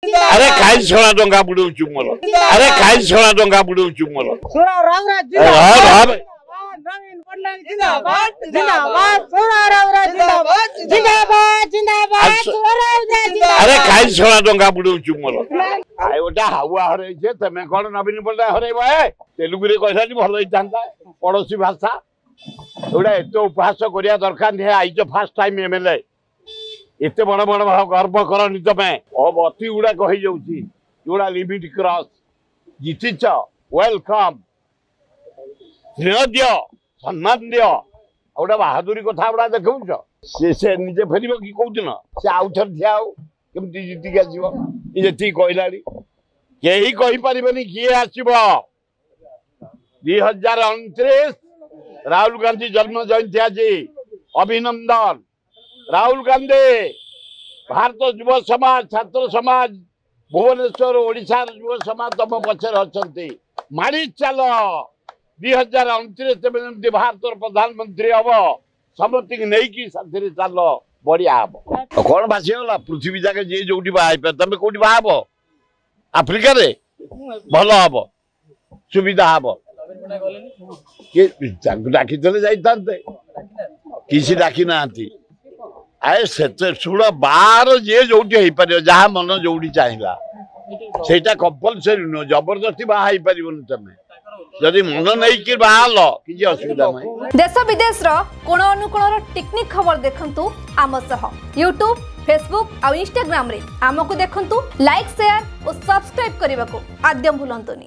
अरे खाई छोड़ा डंगा बुड़ौचु मोर अरे खाई छोड़ा डंगा बुड़ौचु मोर छोड़ा रावराज नवीन पटनायक जिंदाबाद जिंदाबाद छोड़ा रावराज जिंदाबाद जिंदाबाद जिंदाबाद छोड़ा रावराज जिंदाबाद अरे खाई छोड़ा डंगा बुड़ौचु मोर आय ओटा हावा हरै छे तमे कोन नवीन पटनायक हरैबो ए तेलुगु रे कहलानी भलो हितांता पड़ोसी भाषा ओडा एतो उपहास करिया दरकार नै आई जो फर्स्ट टाइम एमएलए एते बड़ बड़ गर्व करनी तमें अब अति गुड़ा कही जाऊँगी जोड़ा लिमिट क्रॉस जीतिच वेलकम स्नेह दि सम्मान दियो गोटे बहादुरी कथा गुड़ा देखुच से निजे फेर कि कौन से आउ थे ठिया कमी जीतिक आसती कहला कहीं कहीपर किए आसब 2029 राहुल गांधी जन्म जयंती आज अभिनंदन राहुल गांधी भारत युव समाज छात्र समाज भुवनेश्वर ओडिशा युव समाज तुम पचर अच्छा मारी चल 2029 भारत प्रधानमंत्री हम समस्त नहीं साथी चल बढ़िया हम कौन भाषीगला पृथ्वी जाके जी जो बाहर तुम कौटी बाहब आफ्रिका भल हम सुविधा हम डाकी जाते किसी डाकी ना आए शुण बार जी जो जहाँ मन जो चाहिए से कंपलसरी नुह जबरदस्ती बाहर तुम जदि मन नहीं कि बाहर किसी असुविधा नहीं। देश विदेश कोण अनुकोण टेक्निक खबर देखंतु आम सह यूट्यूब फेसबुक और इंस्टाग्राम रे आमको देखंतु लाइक शेयर और सब्सक्राइब करने को आद्य भूलंतुनी।